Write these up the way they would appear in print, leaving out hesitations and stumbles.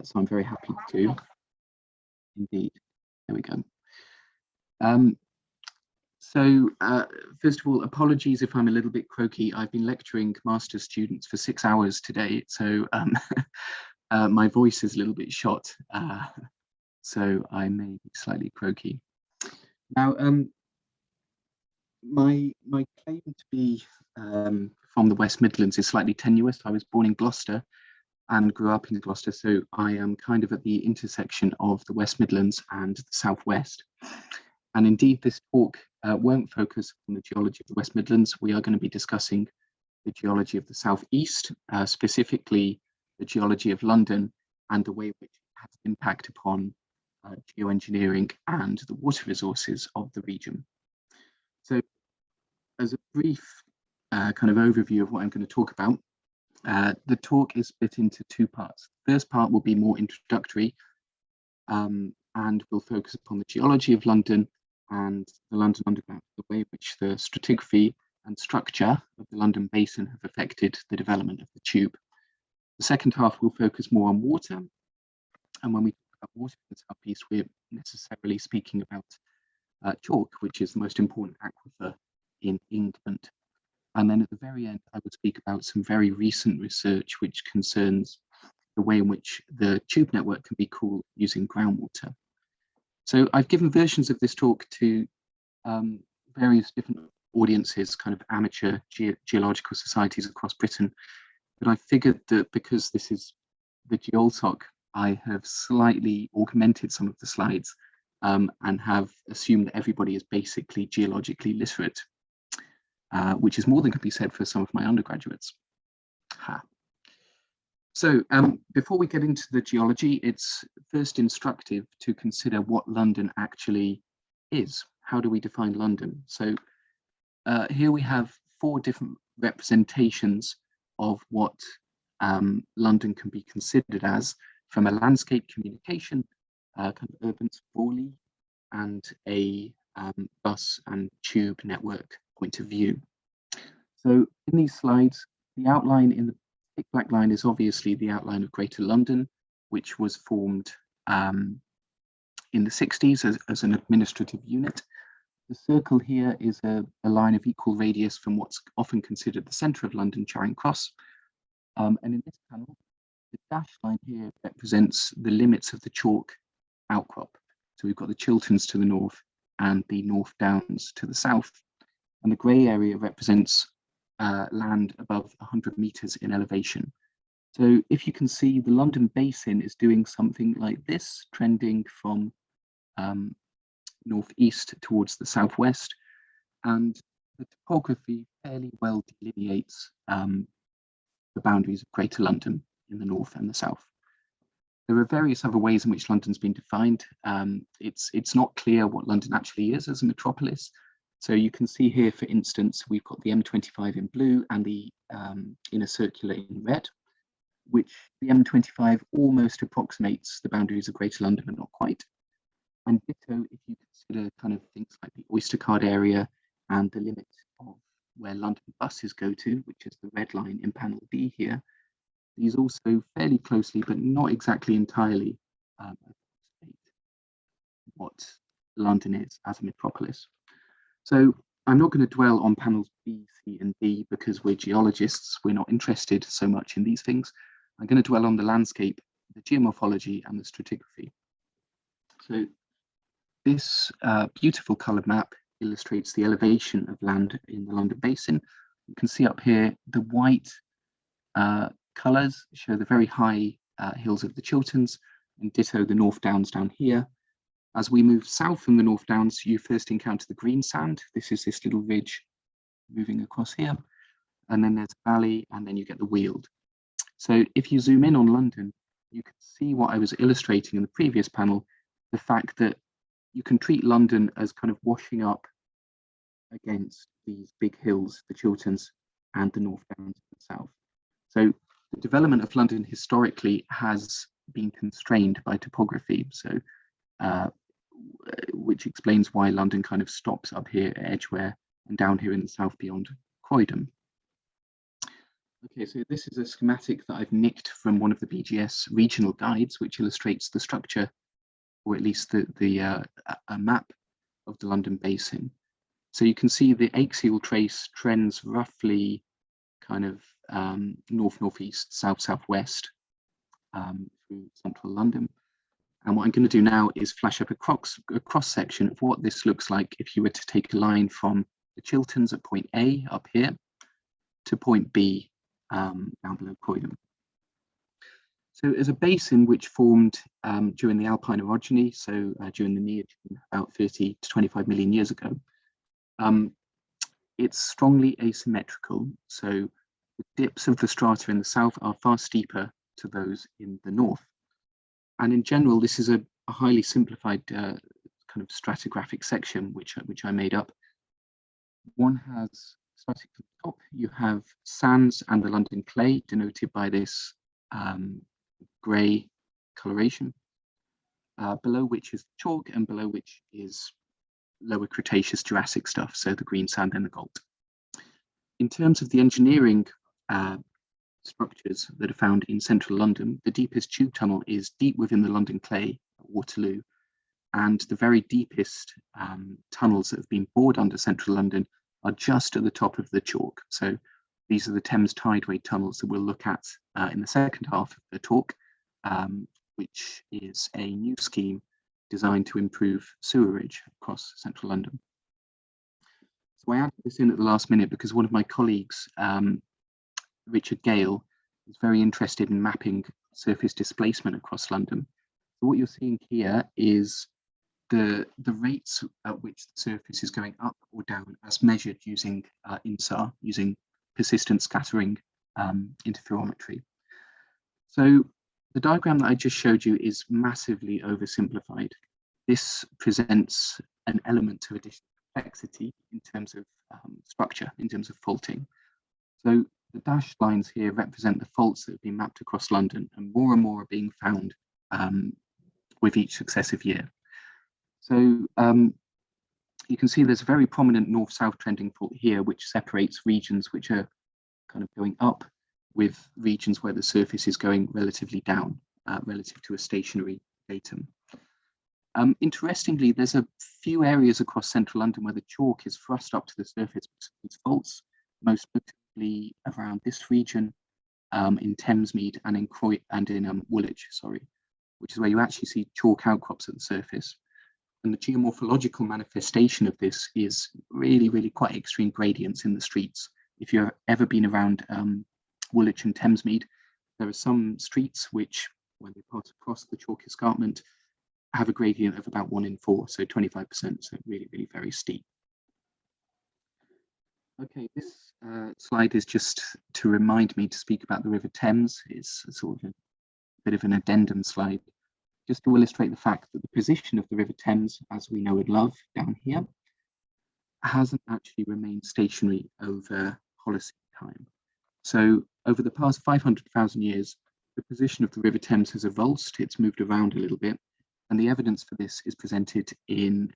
so I'm very happy to. Indeed. There we go. First of all, apologies if I'm a little bit croaky. I've been lecturing master's students for 6 hours today, so my voice is a little bit shot, so I may be slightly croaky. Now, my claim to be from the West Midlands is slightly tenuous. I was born in Gloucester and grew up in Gloucester, so I am kind of at the intersection of the West Midlands and the Southwest. And indeed, this talk won't focus on the geology of the West Midlands. We are going to be discussing the geology of the Southeast, specifically the geology of London and the way in which it has an impact upon geoengineering and the water resources of the region. So as a brief kind of overview of what I'm going to talk about, the talk is split into 2 parts. The first part will be more introductory and we'll focus upon the geology of London and the London Underground, the way in which the stratigraphy and structure of the London Basin have affected the development of the tube. The second half will focus more on water, and when we talk about water in the Southeast, we're necessarily speaking about chalk, which is the most important aquifer in England. And then at the very end, I will speak about some very recent research which concerns the way in which the tube network can be cooled using groundwater. So I've given versions of this talk to various different audiences, kind of amateur geological societies across Britain. But I figured that because this is the GeolTalk, I have slightly augmented some of the slides and have assumed that everybody is basically geologically literate, which is more than could be said for some of my undergraduates. So before we get into the geology, it's first instructive to consider what London actually is. How do we define London? So here we have 4 different representations of what London can be considered as, from a landscape communication, kind of urban sprawly, and a bus and tube network point of view. So in these slides, the outline in the thick black line is obviously the outline of Greater London, which was formed in the 60s as an administrative unit. The circle here is a line of equal radius from what's often considered the centre of London, Charing Cross. And in this panel, the dashed line here represents the limits of the chalk outcrop. So we've got the Chilterns to the north and the North Downs to the south. And the grey area represents land above 100 metres in elevation. So if you can see, the London Basin is doing something like this, trending from northeast towards the southwest, and the topography fairly well delineates the boundaries of Greater London in the north and the south. There are various other ways in which London's been defined. It's not clear what London actually is as a metropolis. So you can see here, for instance, we've got the M25 in blue and the inner circular in red, which the M25 almost approximates the boundaries of Greater London, but not quite. And ditto, if you consider kind of things like the Oyster Card area and the limit of where London buses go to, which is the red line in panel B here, these also fairly closely, but not exactly entirely, approximate what London is as a metropolis. So I'm not going to dwell on panels B, C, and D because we're geologists. We're not interested so much in these things. I'm going to dwell on the landscape, the geomorphology, and the stratigraphy. So this beautiful coloured map illustrates the elevation of land in the London Basin. You can see up here the white colours show the very high hills of the Chilterns, and ditto the North Downs down here. As we move south from the North Downs, you first encounter the green sand. This is this little ridge moving across here. And then there's a valley, and then you get the Weald. So if you zoom in on London, you can see what I was illustrating in the previous panel, the fact that you can treat London as kind of washing up against these big hills, the Chilterns and the North Downs to the south. So the development of London historically has been constrained by topography. So which explains why London kind of stops up here at Edgware and down here in the south beyond Croydon. Okay, so this is a schematic that I've nicked from one of the BGS regional guides, which illustrates the structure, or at least a map of the London Basin. So you can see the axial trace trends roughly kind of north-northeast, south-southwest through central London. And what I'm going to do now is flash up a cross-section of what this looks like if you were to take a line from the Chilterns at point A up here to point B down below Croydon. So as a basin which formed during the Alpine orogeny, so during the Neogene about 30 to 25 million years ago, it's strongly asymmetrical. So the dips of the strata in the south are far steeper to those in the north. And in general, this is a highly simplified kind of stratigraphic section, which I made up. One has, starting from the top, you have sands and the London clay, denoted by this grey coloration, below which is chalk, and below which is lower Cretaceous Jurassic stuff, so the green sand and the gold. In terms of the engineering structures that are found in central London, the deepest tube tunnel is deep within the London clay at Waterloo, and the very deepest tunnels that have been bored under central London are just at the top of the chalk. So these are the Thames tideway tunnels that we'll look at in the second half of the talk, which is a new scheme designed to improve sewerage across central London. So I added this in at the last minute because one of my colleagues, Richard Gale, is very interested in mapping surface displacement across London. So what you're seeing here is the rates at which the surface is going up or down as measured using INSAR, using persistent scattering interferometry. So the diagram that I just showed you is massively oversimplified. This presents an element of additional complexity in terms of structure, in terms of faulting. So the dashed lines here represent the faults that have been mapped across London, and more are being found with each successive year. So you can see there's a very prominent north-south trending fault here, which separates regions which are kind of going up with regions where the surface is going relatively down relative to a stationary datum. Interestingly, there's a few areas across central London where the chalk is thrust up to the surface of these faults, most notably around this region in Thamesmead and in Croydon and in Woolwich, which is where you actually see chalk outcrops at the surface. And the geomorphological manifestation of this is really quite extreme gradients in the streets. If you've ever been around Woolwich and Thamesmead, there are some streets which, when they pass across the chalk escarpment, have a gradient of about 1 in 4, so 25%, so really very steep. Okay, this slide is just to remind me to speak about the River Thames. It's sort of a bit of an addendum slide, just to illustrate the fact that the position of the River Thames, as we know and love down here, hasn't actually remained stationary over Holocene time. So over the past 500,000 years, the position of the River Thames has evolved. It's moved around a little bit. And the evidence for this is presented in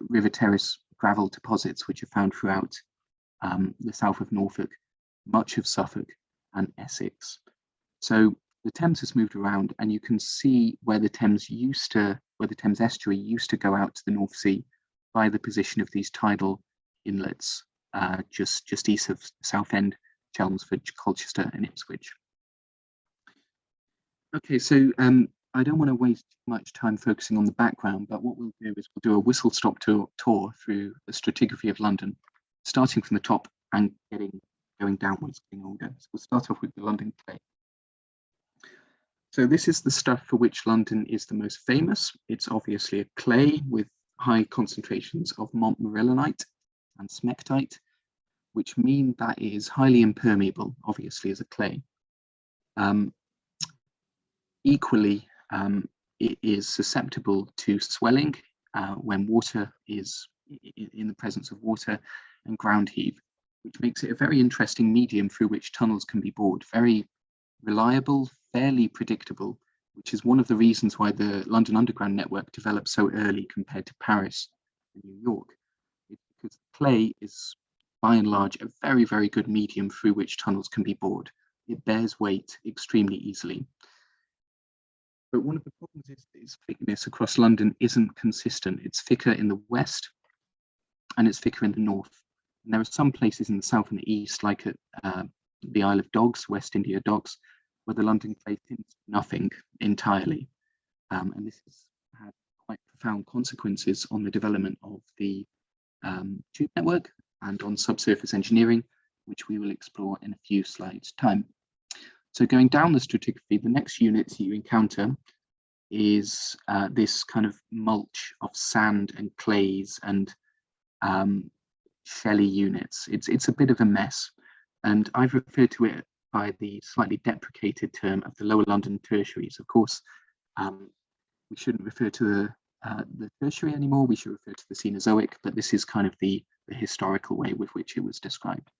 river terrace gravel deposits, which are found throughout the south of Norfolk, much of Suffolk and Essex. So the Thames has moved around, and you can see where the Thames estuary used to go out to the North Sea by the position of these tidal inlets, just east of Southend, Chelmsford, Colchester and Ipswich. Okay, so I don't want to waste much time focusing on the background, but what we'll do is we'll do a whistle-stop tour through the stratigraphy of London, starting from the top and going downwards, getting older. So we'll start off with the London clay. So this is the stuff for which London is the most famous. It's obviously a clay with high concentrations of montmorillonite and smectite, which mean that it is highly impermeable, obviously, as a clay. Equally, it is susceptible to swelling when water is in the presence of water and ground heave, which makes it a very interesting medium through which tunnels can be bored. Very reliable, fairly predictable, which is one of the reasons why the London Underground network developed so early compared to Paris and New York. It's because clay is by and large, a very, very good medium through which tunnels can be bored. It bears weight extremely easily. But one of the problems is that its thickness across London isn't consistent. It's thicker in the west and it's thicker in the north. And there are some places in the south and the east, like at the Isle of Dogs, West India Docks, where the London clay thins nothing entirely. And this has had quite profound consequences on the development of the tube network and on subsurface engineering, which we will explore in a few slides' time. So going down the stratigraphy, the next unit you encounter is this kind of mulch of sand and clays and shelly units. It's a bit of a mess, and I've referred to it by the slightly deprecated term of the Lower London tertiaries. Of course, we shouldn't refer to the tertiary anymore. We should refer to the Cenozoic, but this is kind of the historical way with which it was described.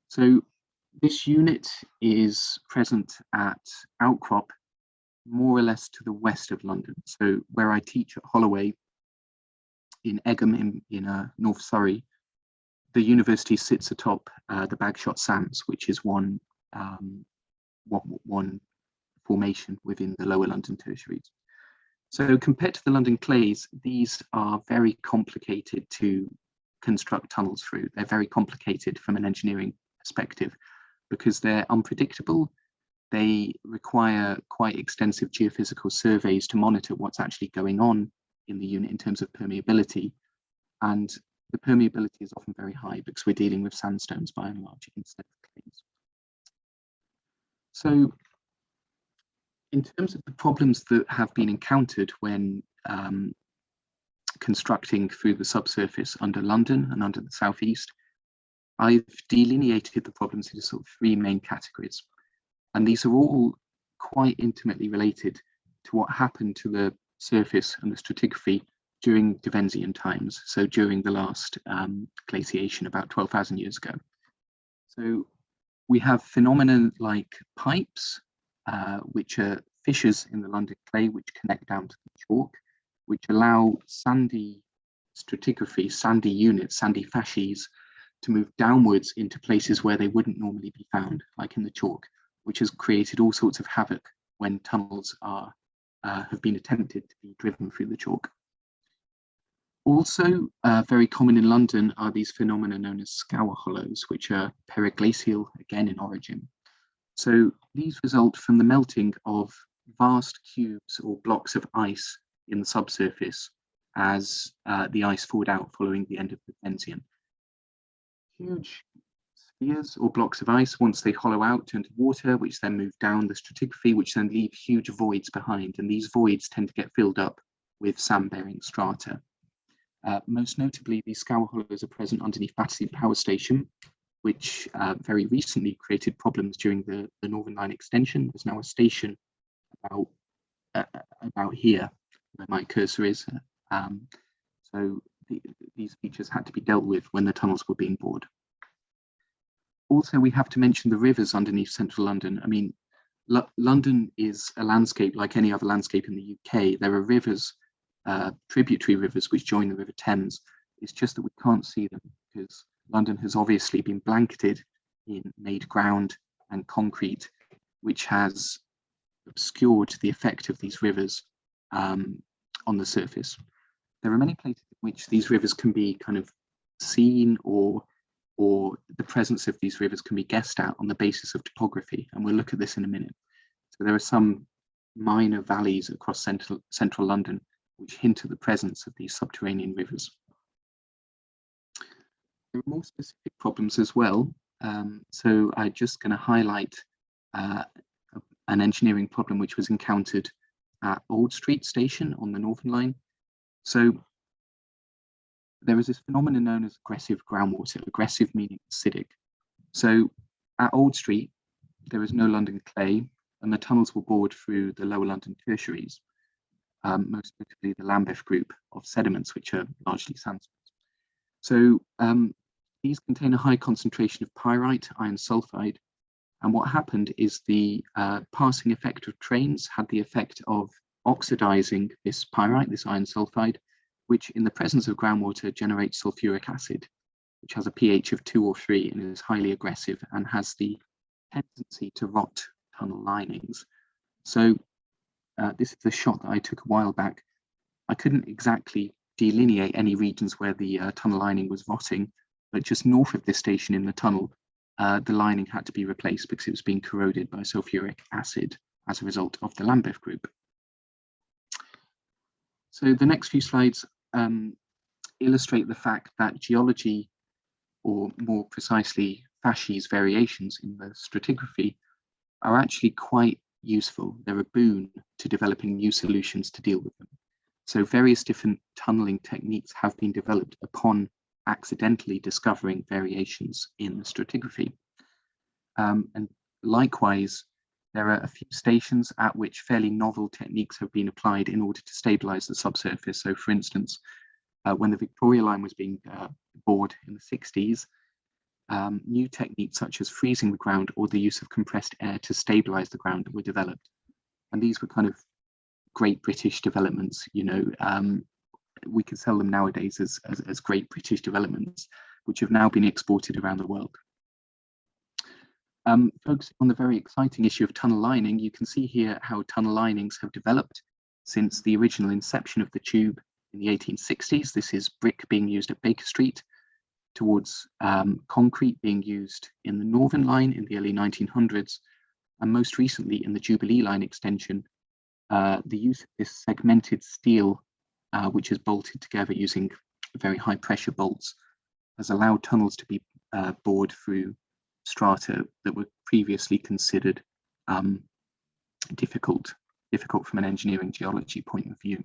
So this unit is present at outcrop more or less to the west of London. So where I teach at Holloway in Egham in North Surrey, the university sits atop the Bagshot Sands, which is one formation within the Lower London tertiaries. So compared to the London clays, these are very complicated to construct tunnels through. They're very complicated from an engineering perspective because they're unpredictable. They require quite extensive geophysical surveys to monitor what's actually going on in the unit in terms of permeability. And the permeability is often very high because we're dealing with sandstones by and large instead of clays. So in terms of the problems that have been encountered when constructing through the subsurface under London and under the southeast, I've delineated the problems into sort of three main categories. And these are all quite intimately related to what happened to the surface and the stratigraphy during Devensian times, so during the last glaciation about 12,000 years ago. So we have phenomena like pipes, which are fissures in the London clay which connect down to the chalk, which allow sandy stratigraphy, sandy units, sandy facies, to move downwards into places where they wouldn't normally be found, like in the chalk, which has created all sorts of havoc when tunnels have been attempted to be driven through the chalk. Also, very common in London are these phenomena known as scour hollows, which are periglacial, again in origin. So these result from the melting of vast cubes or blocks of ice in the subsurface as the ice thawed out following the end of the Devensian. Huge spheres or blocks of ice, once they hollow out, turn to water, which then move down the stratigraphy, which then leave huge voids behind. And these voids tend to get filled up with sand-bearing strata. Most notably, these scour hollows are present underneath Battersea Power Station, which very recently created problems during the Northern Line extension. There's now a station about here, where my cursor is. So these features had to be dealt with when the tunnels were being bored. Also, we have to mention the rivers underneath central London. I mean, London is a landscape like any other landscape in the UK. There are rivers, tributary rivers, which join the River Thames. It's just that we can't see them because London has obviously been blanketed in made ground and concrete, which has obscured the effect of these rivers on the surface. There are many places in which these rivers can be kind of seen, or the presence of these rivers can be guessed at on the basis of topography, and we'll look at this in a minute. So there are some minor valleys across central London which hint at the presence of these subterranean rivers. There are more specific problems as well. So I'm just going to highlight an engineering problem which was encountered at Old Street Station on the Northern Line. So there is this phenomenon known as aggressive groundwater, aggressive meaning acidic. So at Old Street, there is no London clay, and the tunnels were bored through the Lower London tertiaries, most notably the Lambeth group of sediments, which are largely sandstones. So these contain a high concentration of pyrite, iron sulfide, and what happened is the passing effect of trains had the effect of oxidizing this pyrite, this iron sulfide, which in the presence of groundwater generates sulfuric acid. which has a pH of 2 or 3 and is highly aggressive and has the tendency to rot tunnel linings. So this is a shot that I took a while back. I couldn't exactly delineate any regions where the tunnel lining was rotting, but just north of this station in the tunnel, the lining had to be replaced because it was being corroded by sulfuric acid as a result of the Lambeth group. So the next few slides illustrate the fact that geology, or more precisely facies variations in the stratigraphy, are actually quite useful. They're a boon to developing new solutions to deal with them. So various different tunneling techniques have been developed upon accidentally discovering variations in the stratigraphy. And likewise, there are a few stations at which fairly novel techniques have been applied in order to stabilize the subsurface. So for instance, when the Victoria line was being bored in the 60s, new techniques such as freezing the ground or the use of compressed air to stabilize the ground were developed. And these were kind of great British developments, you know. We could sell them nowadays as great British developments, which have now been exported around the world. Focusing on the very exciting issue of tunnel lining, you can see here how tunnel linings have developed since the original inception of the tube in the 1860s. This is brick being used at Baker Street, towards concrete being used in the Northern Line in the early 1900s, and most recently in the Jubilee Line extension, the use of this segmented steel, which is bolted together using very high pressure bolts, has allowed tunnels to be bored through strata that were previously considered difficult from an engineering geology point of view.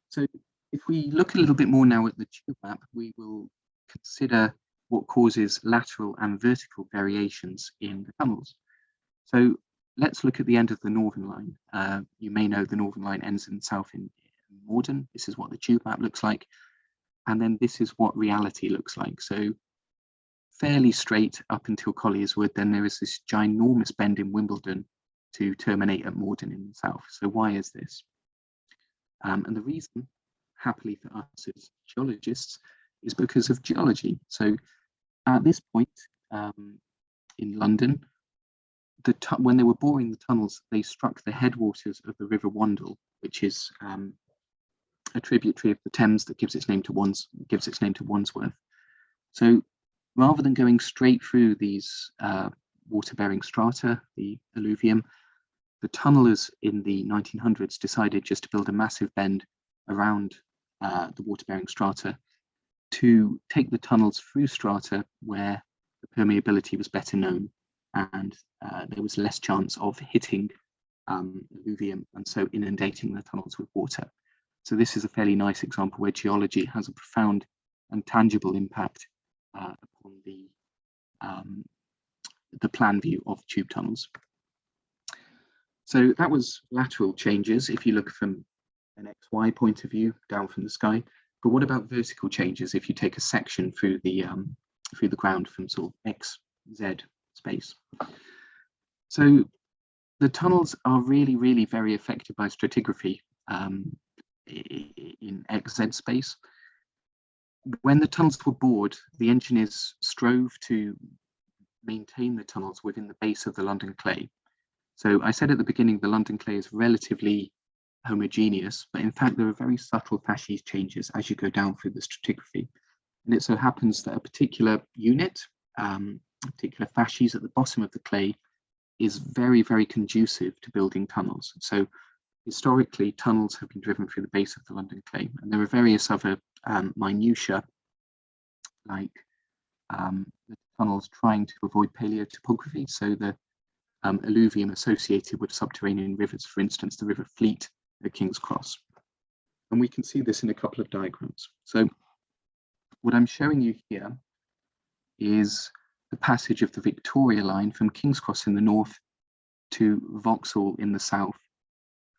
So if we look a little bit more now at the tube map, we will consider what causes lateral and vertical variations in the tunnels. So let's look at the end of the Northern Line. You may know the Northern Line ends in the south in Morden. This is what the tube map looks like. And then this is what reality looks like. So fairly straight up until Collier's Wood, then there is this ginormous bend in Wimbledon to terminate at Morden in the south. So why is this? And the reason, happily for us as geologists, is because of geology. So at this point in London, when they were boring the tunnels, they struck the headwaters of the River Wandle, which is a tributary of the Thames that gives its name to Wandsworth. So rather than going straight through these water-bearing strata, the alluvium, the tunnelers in the 1900s decided just to build a massive bend around the water-bearing strata to take the tunnels through strata where the permeability was better known and there was less chance of hitting alluvium and so inundating the tunnels with water. So this is a fairly nice example where geology has a profound and tangible impact upon the plan view of tube tunnels. So that was lateral changes if you look from an XY point of view down from the sky. But what about vertical changes if you take a section through the ground from sort of XZ space? So the tunnels are really very affected by stratigraphy in XZ space. When the tunnels were bored, the engineers strove to maintain the tunnels within the base of the London clay. So I said at the beginning, the London clay is relatively homogeneous, but in fact, there are very subtle facies changes as you go down through the stratigraphy. And it so happens that a particular unit, a particular facies at the bottom of the clay is very conducive to building tunnels. So historically, tunnels have been driven through the base of the London clay, and there are various other minutiae, like the tunnels trying to avoid paleotopography. So the alluvium associated with subterranean rivers, for instance, the River Fleet at King's Cross. And we can see this in a couple of diagrams. So what I'm showing you here is the passage of the Victoria line from King's Cross in the north to Vauxhall in the south,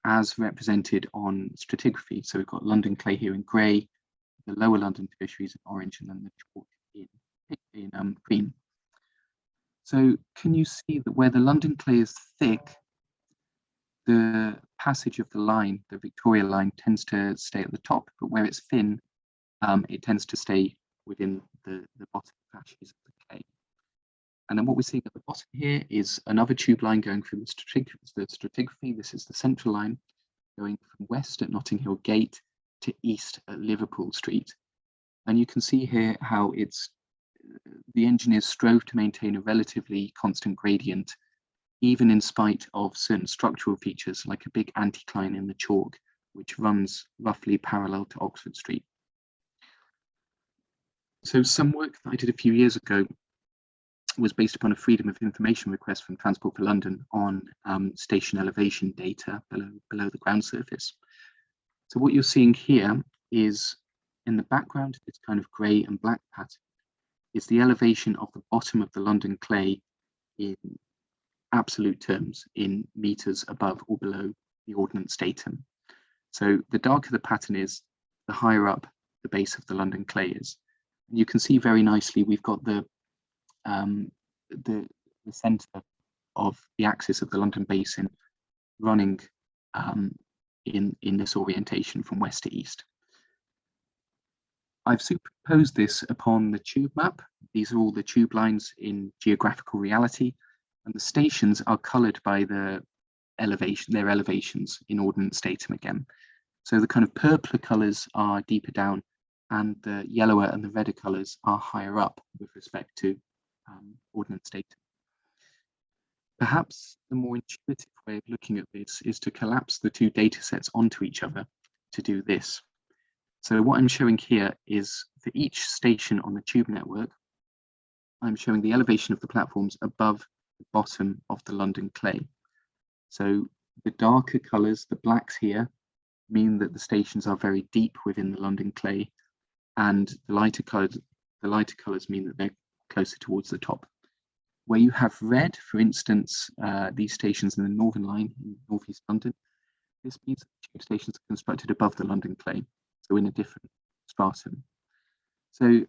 as represented on stratigraphy. So we've got London clay here in grey, the lower London tertiaries in orange, and then the chalk in green. So can you see that where the London clay is thick, the passage of the line, the Victoria line, tends to stay at the top, but where it's thin, it tends to stay within the bottom patches of the clay. And then what we're seeing at the bottom here is another tube line going through the stratigraphy. This is the central line going from west at Notting Hill Gate to east at Liverpool Street. And you can see here how the engineers strove to maintain a relatively constant gradient, even in spite of certain structural features like a big anticline in the chalk, which runs roughly parallel to Oxford Street. So some work that I did a few years ago was based upon a Freedom of Information request from Transport for London on station elevation data below the ground surface. So what you're seeing here is, in the background, this kind of grey and black pattern is the elevation of the bottom of the London clay in absolute terms, in meters above or below the ordnance datum. So the darker the pattern is, the higher up the base of the London clay is. And you can see very nicely we've got the centre of the axis of the London Basin running in this orientation from west to east. I've superimposed this upon the tube map. These are all the tube lines in geographical reality, and the stations are coloured by their elevations in ordnance datum again. So the kind of purpler colours are deeper down, and the yellower and the redder colours are higher up with respect to ordnance datum. Perhaps the more intuitive way of looking at this is to collapse the two data sets onto each other to do this. So what I'm showing here is, for each station on the tube network, I'm showing the elevation of the platforms above the bottom of the London clay. So the darker colours, the blacks here, mean that the stations are very deep within the London clay, and the lighter colours mean that they're closer towards the top. Where you have red, for instance, these stations in the Northern Line in northeast London, this means that the tube stations are constructed above the London clay, so in a different stratum. So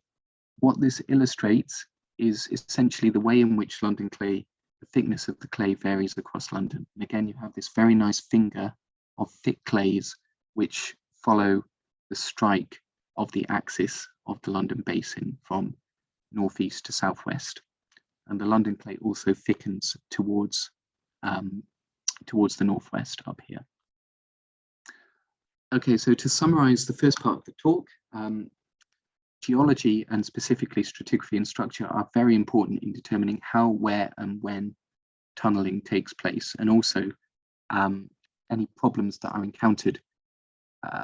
what this illustrates is essentially the way in which London clay, the thickness of the clay varies across London. And again, you have this very nice finger of thick clays which follow the strike of the axis of the London Basin from northeast to southwest. And the London clay also thickens towards the northwest up here. Okay, so to summarize the first part of the talk, geology and specifically stratigraphy and structure are very important in determining how, where and when tunneling takes place, and also any problems that are encountered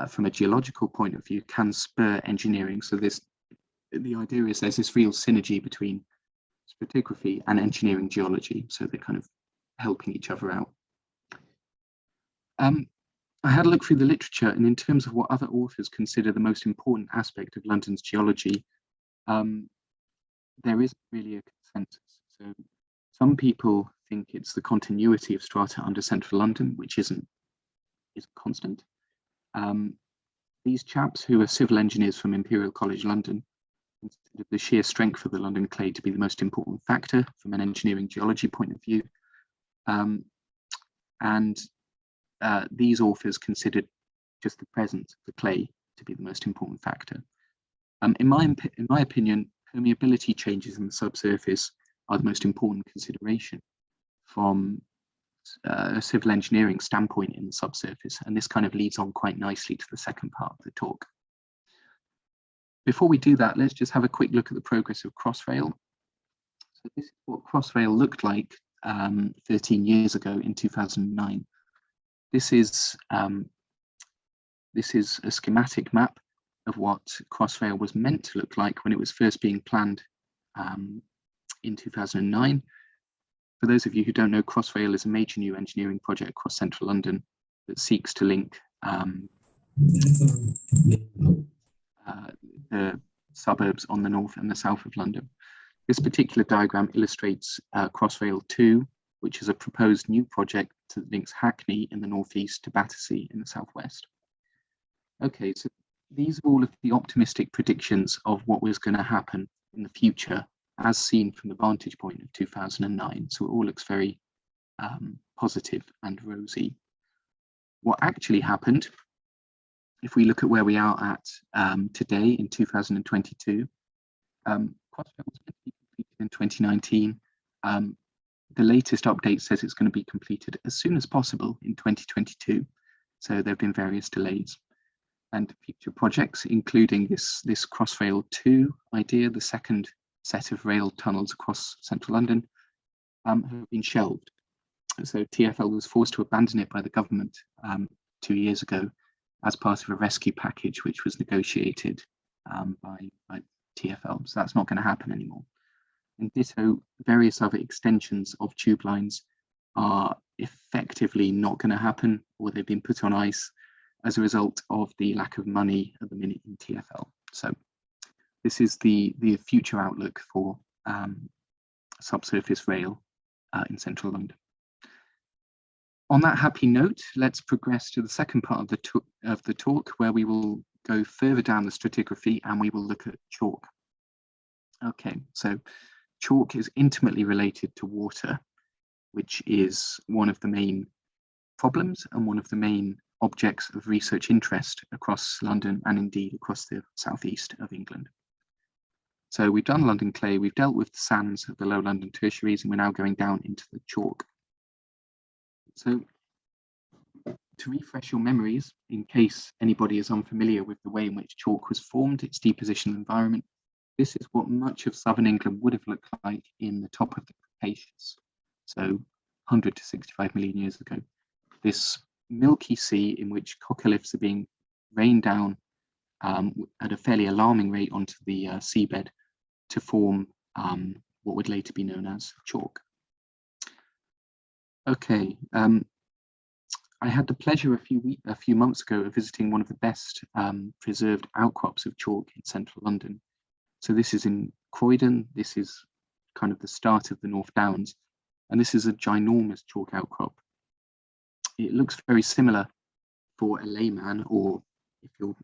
from a geological point of view can spur engineering. So the idea is there's this real synergy between stratigraphy and engineering geology, so they're kind of helping each other out. I had a look through the literature, and in terms of what other authors consider the most important aspect of London's geology, there isn't really a consensus. So some people think it's the continuity of strata under central London, which isn't constant. These chaps, who are civil engineers from Imperial College London, consider the sheer strength of the London clay to be the most important factor from an engineering geology point of view. These authors considered just the presence of the clay to be the most important factor. In my opinion, permeability changes in the subsurface are the most important consideration from a civil engineering standpoint in the subsurface, and this kind of leads on quite nicely to the second part of the talk. Before we do that, let's just have a quick look at the progress of Crossrail. So this is what Crossrail looked like 13 years ago in 2009. This is a schematic map of what Crossrail was meant to look like when it was first being planned in 2009. For those of you who don't know, Crossrail is a major new engineering project across central London that seeks to link the suburbs on the north and the south of London. This particular diagram illustrates Crossrail 2, which is a proposed new project that links Hackney in the northeast to Battersea in the southwest. Okay, so these are all of the optimistic predictions of what was going to happen in the future as seen from the vantage point of 2009. So it all looks very positive and rosy. What actually happened, if we look at where we are at today in 2022, Crossrail was meant to be completed in 2019. The latest update says it's going to be completed as soon as possible in 2022. So there have been various delays. And future projects, including this Crossrail 2 idea, the second set of rail tunnels across central London, have been shelved. So TfL was forced to abandon it by the government 2 years ago as part of a rescue package which was negotiated by TfL. So that's not going to happen anymore. And ditto, various other extensions of tube lines are effectively not going to happen, or they've been put on ice as a result of the lack of money at the minute in TfL. So this is the future outlook for subsurface rail in central London. On that happy note, let's progress to the second part of the talk, where we will go further down the stratigraphy and we will look at chalk. Okay, so chalk is intimately related to water, which is one of the main problems and one of the main objects of research interest across London and indeed across the southeast of England. So we've done London clay, we've dealt with the sands of the low London tertiaries, and we're now going down into the chalk. So to refresh your memories, in case anybody is unfamiliar with the way in which chalk was formed, its deposition environment, this is what much of southern England would have looked like in the top of the Cretaceous, so 100 to 65 million years ago. This milky sea in which coccoliths are being rained down at a fairly alarming rate onto the seabed to form what would later be known as chalk. Okay, I had the pleasure a few months ago of visiting one of the best preserved outcrops of chalk in central London. So this is in Croydon. This is kind of the start of the North Downs, and this is a ginormous chalk outcrop. It looks very similar for a layman, or if you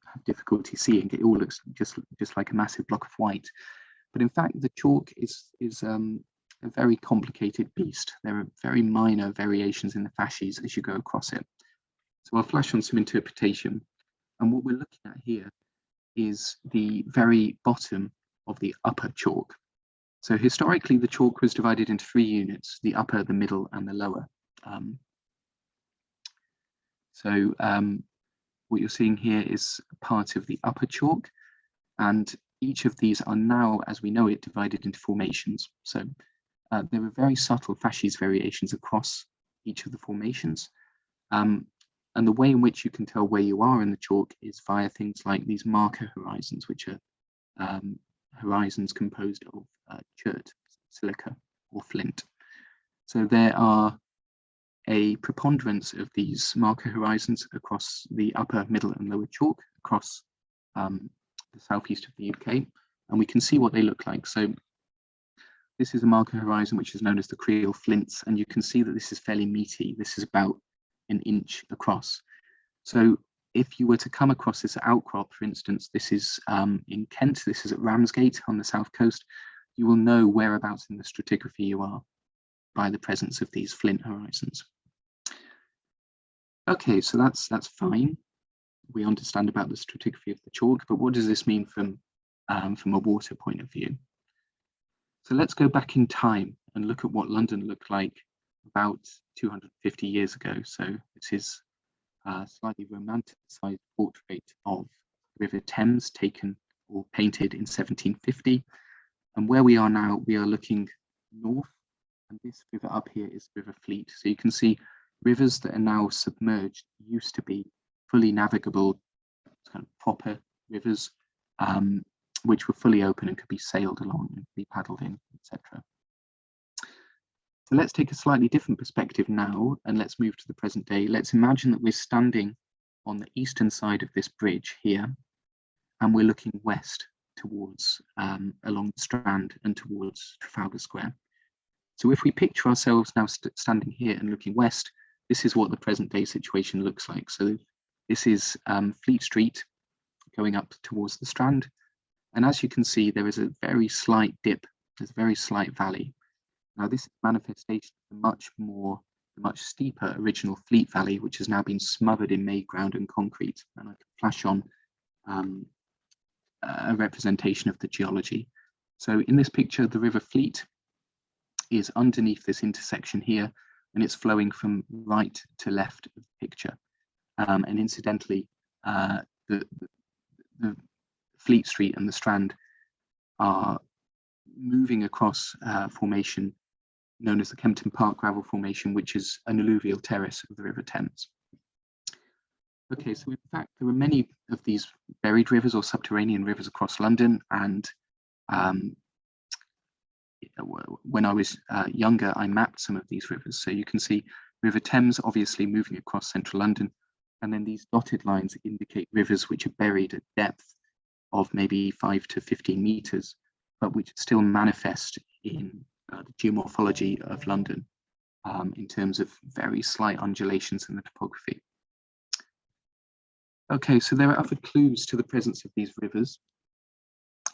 have difficulty seeing, it all looks just like a massive block of white. But in fact, the chalk is a very complicated beast. There are very minor variations in the facies as you go across it. So I'll flash on some interpretation. And what we're looking at here is the very bottom of the upper chalk. So historically, the chalk was divided into 3 units, the upper, the middle, and the lower. What you're seeing here is part of the upper chalk, and each of these are now, as we know it, divided into formations. So there are very subtle facies variations across each of the formations. And the way in which you can tell where you are in the chalk is via things like these marker horizons, which are horizons composed of chert, silica, or flint. So there are a preponderance of these marker horizons across the upper, middle, and lower chalk across the southeast of the UK, and we can see what they look like. So this is a marker horizon which is known as the Creole flints, and you can see that this is fairly meaty. This is about 1 inch across. So if you were to come across this outcrop, for instance, this is in Kent, this is at Ramsgate on the south coast, you will know whereabouts in the stratigraphy you are by the presence of these flint horizons. Okay, so that's fine. We understand about the stratigraphy of the chalk, but what does this mean from a water point of view? So let's go back in time and look at what London looked like about 250 years ago. So this is a slightly romanticized portrait of the River Thames taken or painted in 1750. And where we are now, we are looking north, and this river up here is River Fleet. So you can see rivers that are now submerged used to be fully navigable, kind of proper rivers, which were fully open and could be sailed along and be paddled in, etc. So let's take a slightly different perspective now, and let's move to the present day. Let's imagine that we're standing on the eastern side of this bridge here, and we're looking west towards along the Strand and towards Trafalgar Square. So if we picture ourselves now standing here and looking west, this is what the present day situation looks like. So this is Fleet Street going up towards the Strand. And as you can see, there is a very slight dip, there's a very slight valley. Now this is a manifestation of the much steeper original Fleet Valley, which has now been smothered in made ground and concrete. And I can flash on a representation of the geology. So in this picture, the River Fleet is underneath this intersection here, and it's flowing from right to left of the picture. And incidentally, the Fleet Street and the Strand are moving across formation known as the Kempton Park Gravel Formation, which is an alluvial terrace of the River Thames. Okay, so in fact, there are many of these buried rivers or subterranean rivers across London, and when I was younger, I mapped some of these rivers. So you can see River Thames obviously moving across central London, and then these dotted lines indicate rivers which are buried at depth of maybe 5 to 15 meters, but which still manifest in the geomorphology of London in terms of very slight undulations in the topography. Okay, so there are other clues to the presence of these rivers.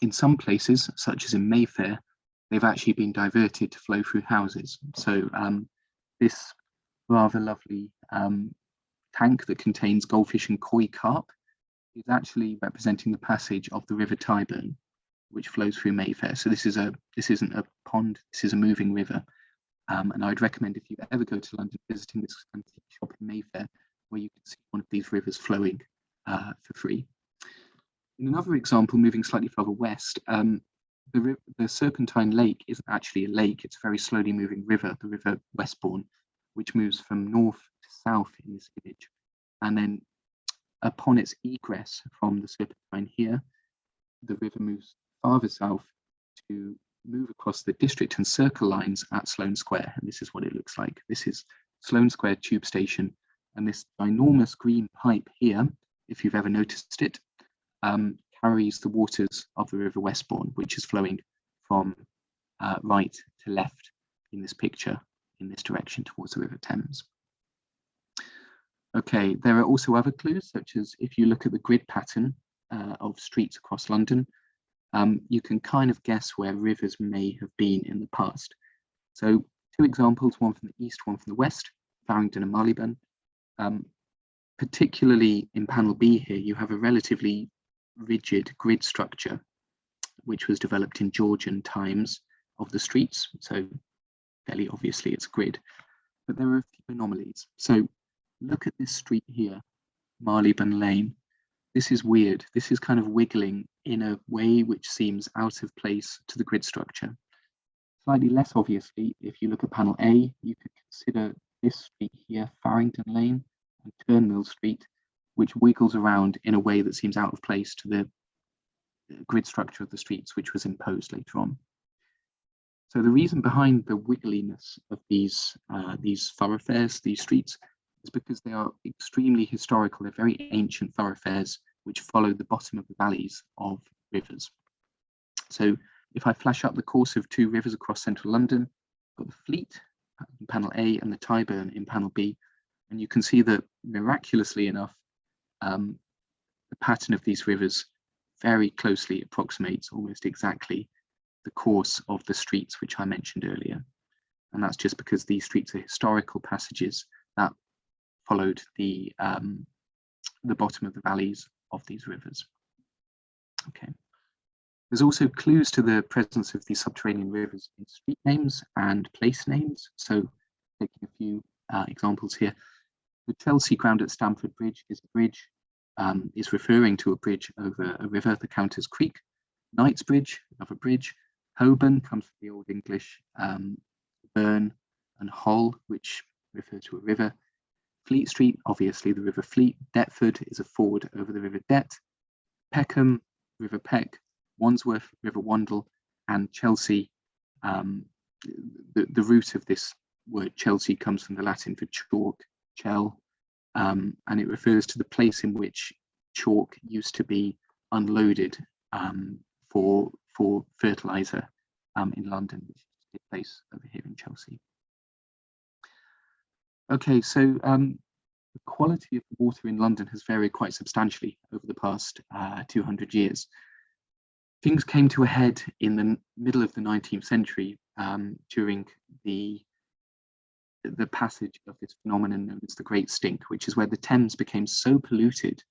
In some places, such as in Mayfair, they've actually been diverted to flow through houses. So this rather lovely tank that contains goldfish and koi carp is actually representing the passage of the River Tyburn, which flows through Mayfair. So this isn't a pond, this is a moving river. And I'd recommend, if you ever go to London, visiting this antique shop in Mayfair, where you can see one of these rivers flowing for free. In another example, moving slightly further west, the Serpentine Lake isn't actually a lake, it's a very slowly moving river, the River Westbourne, which moves from north to south in this image. And then upon its egress from the Serpentine here, the river moves farther south to move across the district and circle lines at Sloane Square. And this is what it looks like. This is Sloane Square tube station. And this ginormous green pipe here, if you've ever noticed it, carries the waters of the River Westbourne, which is flowing from right to left in this picture, in this direction towards the River Thames. Okay, there are also other clues, such as if you look at the grid pattern of streets across London, you can kind of guess where rivers may have been in the past. So 2 examples, one from the east, one from the west, Farringdon and Marylebone. Particularly in panel B here, you have a relatively rigid grid structure, which was developed in Georgian times of the streets. So fairly obviously it's grid, but there are a few anomalies. So look at this street here, Marylebone Lane. This is weird. This is kind of wiggling in a way which seems out of place to the grid structure. Slightly less obviously, if you look at panel A, you could consider this street here, Farringdon Lane, and Turnmill Street, which wiggles around in a way that seems out of place to the grid structure of the streets, which was imposed later on. So the reason behind the wiggliness of these thoroughfares, these streets, is because they are extremely historical. They're very ancient thoroughfares which follow the bottom of the valleys of rivers. So if I flash up the course of 2 rivers across central London, I've got the Fleet in panel A and the Tyburn in panel B, and you can see that miraculously enough, the pattern of these rivers very closely approximates almost exactly the course of the streets which I mentioned earlier. And that's just because these streets are historical passages that followed the bottom of the valleys of these rivers. Okay. There's also clues to the presence of these subterranean rivers in street names and place names. So taking a few examples here. The Chelsea Ground at Stamford Bridge is a bridge, is referring to a bridge over a river, the Counters Creek. Knightsbridge, another bridge. Holborn comes from the Old English burn and Hull, which refer to a river. Fleet Street, obviously the River Fleet. Deptford is a ford over the River Det. Peckham, River Peck. Wandsworth, River Wandle. And Chelsea, the root of this word Chelsea comes from the Latin for chalk, chel, and it refers to the place in which chalk used to be unloaded for fertilizer in London, which takes place over here in Chelsea. Okay, so the quality of the water in London has varied quite substantially over the past 200 years. Things came to a head in the middle of the 19th century during the passage of this phenomenon known as the Great Stink, which is where the Thames became so polluted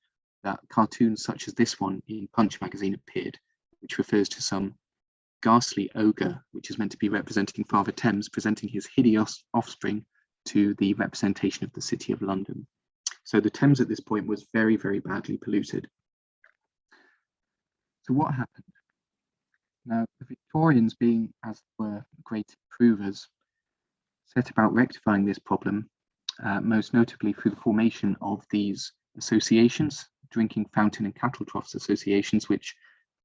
that cartoons such as this one in Punch magazine appeared, which refers to some ghastly ogre, which is meant to be representing Father Thames, presenting his hideous offspring to the representation of the City of London. So the Thames at this point was very, very badly polluted. So what happened? Now, the Victorians, being as they were great improvers, set about rectifying this problem, most notably through the formation of these associations, drinking fountain and cattle troughs associations, which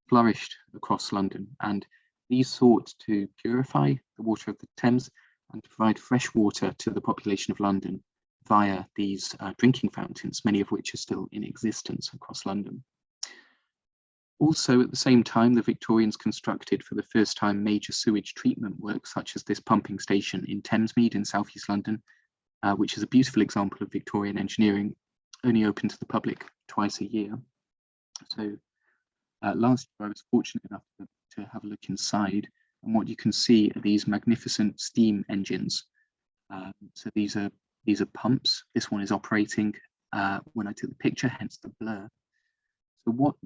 flourished across London. And these sought to purify the water of the Thames and to provide fresh water to the population of London via these drinking fountains, many of which are still in existence across London. Also, at the same time, the Victorians constructed for the first time major sewage treatment works, such as this pumping station in Thamesmead in southeast London, which is a beautiful example of Victorian engineering, only open to the public twice a year. So last year I was fortunate enough to have a look inside, and what you can see are these magnificent steam engines. So these are pumps. This one is operating when I took the picture, hence the blur. So what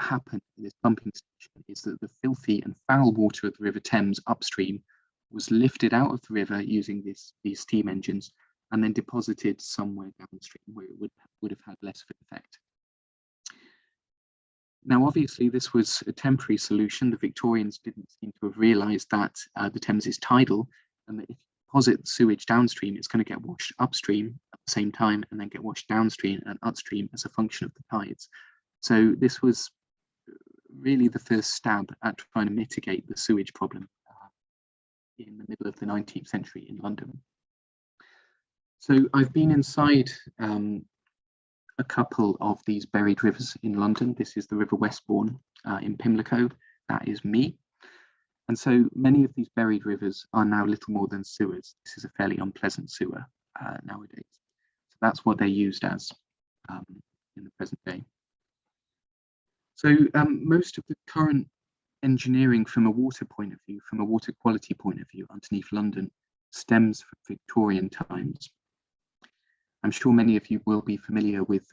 happened in this pumping station is that the filthy and foul water of the River Thames upstream was lifted out of the river using these steam engines and then deposited somewhere downstream where it would have had less of an effect. Now, obviously, this was a temporary solution. The Victorians didn't seem to have realised that the Thames is tidal, and that if you deposit sewage downstream, it's going to get washed upstream at the same time and then get washed downstream and upstream as a function of the tides. So this was really the first stab at trying to mitigate the sewage problem in the middle of the 19th century in London. So I've been inside a couple of these buried rivers in London. This is the River Westbourne in Pimlico. That is me. And so many of these buried rivers are now little more than sewers. This is a fairly unpleasant sewer nowadays. So that's what they're used as in the present day. So most of the current engineering from a water point of view, from a water quality point of view underneath London, stems from Victorian times. I'm sure many of you will be familiar with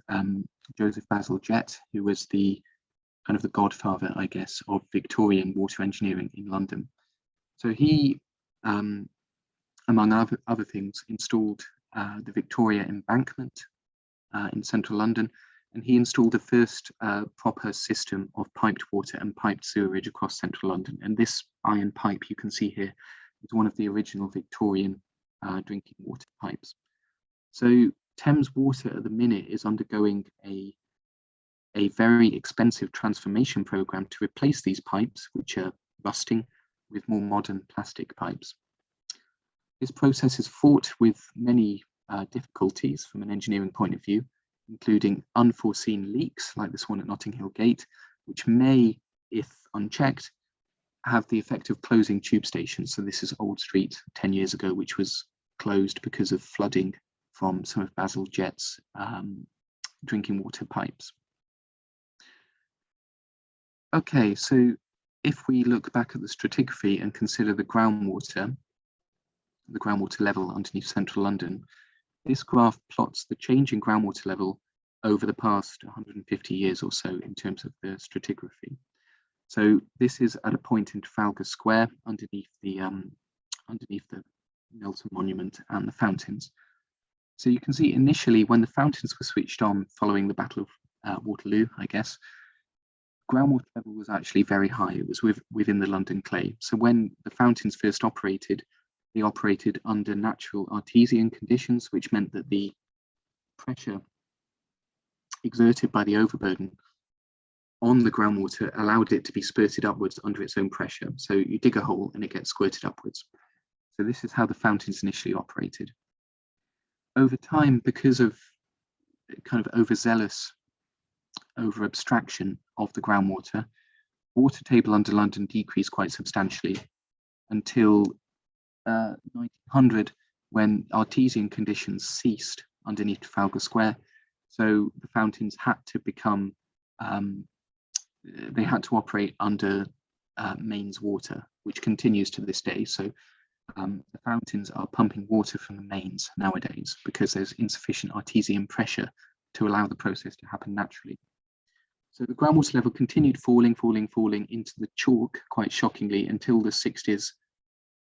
Joseph Basil Jett, who was the kind of the godfather, I guess, of Victorian water engineering in London. So he, among other things, installed the Victoria Embankment in central London, and he installed the first proper system of piped water and piped sewerage across central London. And this iron pipe you can see here is one of the original Victorian drinking water pipes. So Thames Water at the minute is undergoing a very expensive transformation program to replace these pipes, which are rusting, with more modern plastic pipes. This process is fraught with many difficulties from an engineering point of view, including unforeseen leaks like this one at Notting Hill Gate, which may, if unchecked, have the effect of closing tube stations. So this is Old Street 10 years ago, which was closed because of flooding from some of Basil Jett's drinking water pipes. Okay, so if we look back at the stratigraphy and consider the groundwater level underneath central London, this graph plots the change in groundwater level over the past 150 years or so in terms of the stratigraphy. So this is at a point in Trafalgar Square underneath the Nelson Monument and the fountains. So you can see initially when the fountains were switched on following the Battle of Waterloo, I guess, groundwater level was actually very high. It was within the London clay. So when the fountains first operated, they operated under natural artesian conditions, which meant that the pressure exerted by the overburden on the groundwater allowed it to be spurted upwards under its own pressure. So you dig a hole and it gets squirted upwards. So this is how the fountains initially operated. Over time, because of kind of overzealous over-abstraction of the groundwater, water table under London decreased quite substantially until 1900, when artesian conditions ceased underneath Trafalgar Square. So the fountains had to become, they had to operate under mains water, which continues to this day. So the fountains are pumping water from the mains nowadays because there's insufficient artesian pressure to allow the process to happen naturally. So the groundwater level continued falling into the chalk, quite shockingly, until the 60s,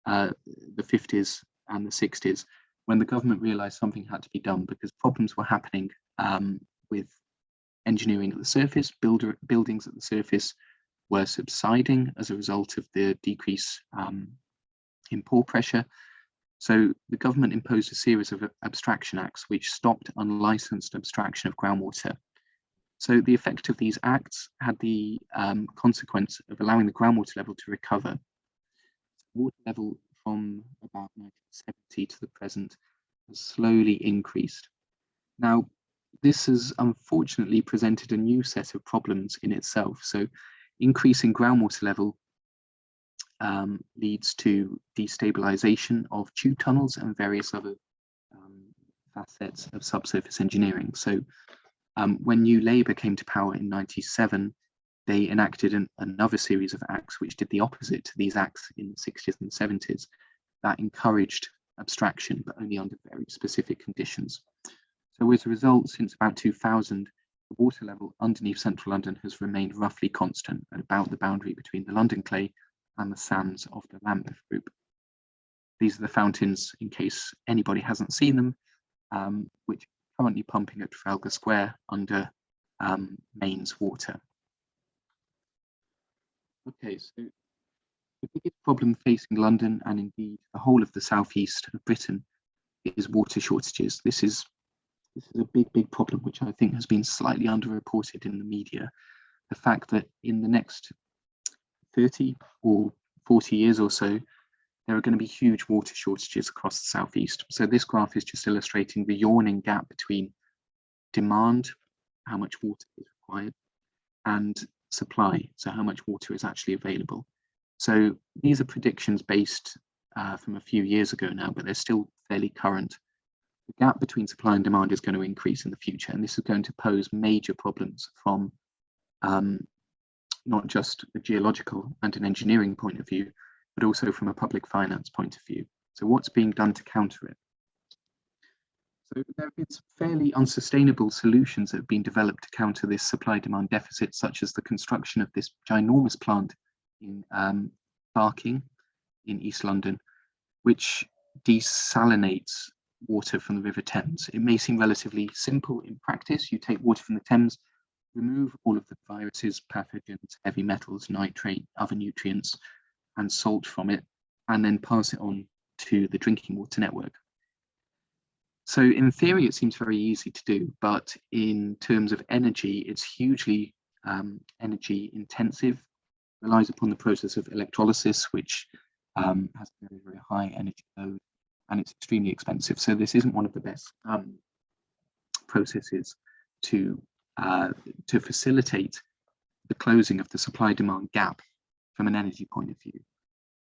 the 50s and the 60s, when the government realised something had to be done because problems were happening with engineering at the surface. Buildings at the surface were subsiding as a result of the decrease in pore pressure. So the government imposed a series of abstraction acts which stopped unlicensed abstraction of groundwater. So the effect of these acts had the consequence of allowing the groundwater level to recover. Water level from about 1970 to the present has slowly increased. Now, this has unfortunately presented a new set of problems in itself. So increasing groundwater level leads to destabilization of tube tunnels and various other facets of subsurface engineering. So when New Labour came to power in '97, they enacted another series of acts which did the opposite to these acts in the 60s and 70s. That encouraged abstraction, but only under very specific conditions. So as a result, since about 2000, the water level underneath central London has remained roughly constant at about the boundary between the London clay and the sands of the Lambeth group. These are the fountains, in case anybody hasn't seen them, which are currently pumping at Trafalgar Square under mains water. Okay, so the biggest problem facing London and indeed the whole of the southeast of Britain is water shortages. This is a big problem which I think has been slightly underreported in the media. The fact that in the next 30 or 40 years or so, there are going to be huge water shortages across the southeast. So this graph is just illustrating the yawning gap between demand, how much water is required, and supply, so how much water is actually available. So these are predictions based from a few years ago now, but they're still fairly current. The gap between supply and demand is going to increase in the future, and this is going to pose major problems from not just a geological and an engineering point of view, but also from a public finance point of view. So what's being done to counter it? So there have been some fairly unsustainable solutions that have been developed to counter this supply-demand deficit, such as the construction of this ginormous plant in Barking in East London, which desalinates water from the River Thames. It may seem relatively simple in practice. You take water from the Thames, remove all of the viruses, pathogens, heavy metals, nitrate, other nutrients, and salt from it, and then pass it on to the drinking water network. So in theory, it seems very easy to do, but in terms of energy, it's hugely energy intensive, relies upon the process of electrolysis, which has a very high energy load, and it's extremely expensive. So this isn't one of the best processes to facilitate the closing of the supply-demand gap from an energy point of view.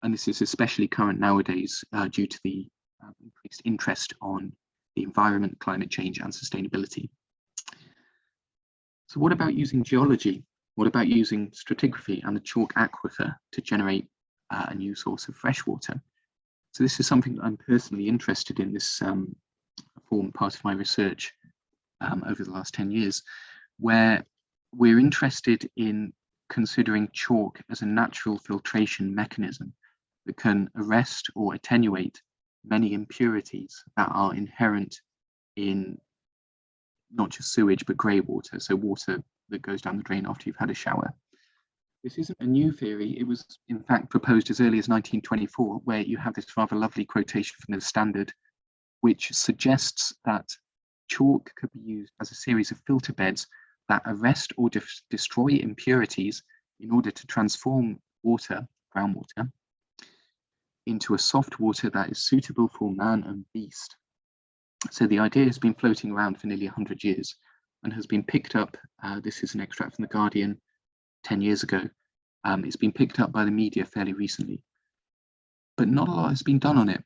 And this is especially current nowadays due to the increased interest on the environment, climate change, and sustainability. So what about using geology? What about using stratigraphy and the chalk aquifer to generate a new source of fresh water? So this is something that I'm personally interested in. This formed part of my research over the last 10 years, where we're interested in considering chalk as a natural filtration mechanism that can arrest or attenuate many impurities that are inherent in not just sewage, but grey water, so water that goes down the drain after you've had a shower. This isn't a new theory. It was in fact proposed as early as 1924, where you have this rather lovely quotation from the Standard, which suggests that chalk could be used as a series of filter beds that arrest or destroy impurities in order to transform water, groundwater, into a soft water that is suitable for man and beast. So the idea has been floating around for nearly 100 years and has been picked up. This is an extract from The Guardian 10 years ago. It's been picked up by the media fairly recently, but not a lot has been done on it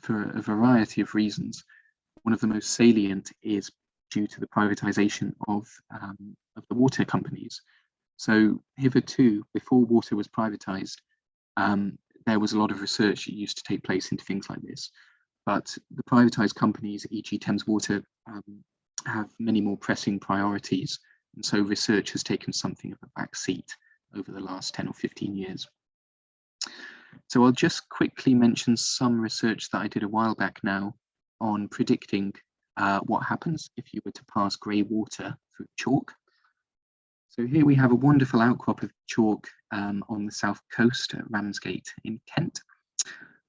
for a variety of reasons. One of the most salient is due to the privatization of the water companies. So hitherto, before water was privatized, there was a lot of research that used to take place into things like this. But the privatized companies, e.g. Thames Water, have many more pressing priorities And so research has taken something of a back seat over the last 10 or 15 years. So I'll just quickly mention some research that I did a while back now on predicting what happens if you were to pass grey water through chalk. So here we have a wonderful outcrop of chalk on the south coast at Ramsgate in Kent.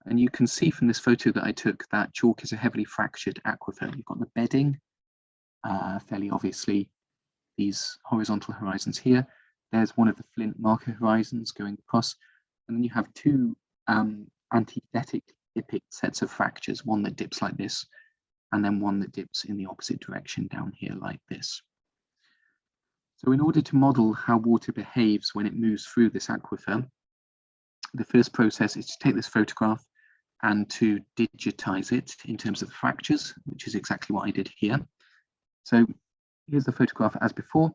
And you can see from this photo that I took that chalk is a heavily fractured aquifer. You've got the bedding, fairly obviously, these horizontal horizons here. There's one of the flint marker horizons going across. And then you have two antithetic epic sets of fractures, one that dips like this, and then one that dips in the opposite direction down here like this. So in order to model how water behaves when it moves through this aquifer, the first process is to take this photograph and to digitize it in terms of the fractures, which is exactly what I did here. So here's the photograph as before.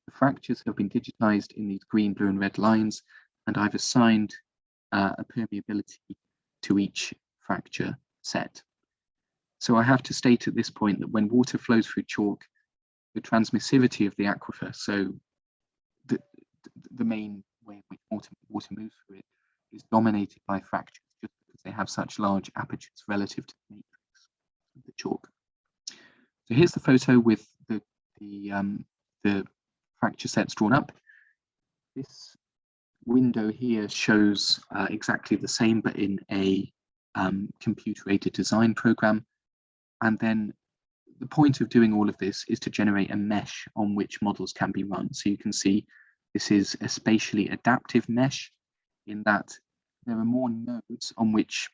The fractures have been digitized in these green, blue, and red lines, and I've assigned a permeability to each fracture set. So I have to state at this point that when water flows through chalk, the transmissivity of the aquifer, so the main way in which water moves through it, is dominated by fractures just because they have such large apertures relative to the matrix of the chalk. So here's the photo with the fracture sets drawn up. This window here shows exactly the same, but in a computer-aided design program. And then the point of doing all of this is to generate a mesh on which models can be run. So you can see this is a spatially adaptive mesh in that there are more nodes on which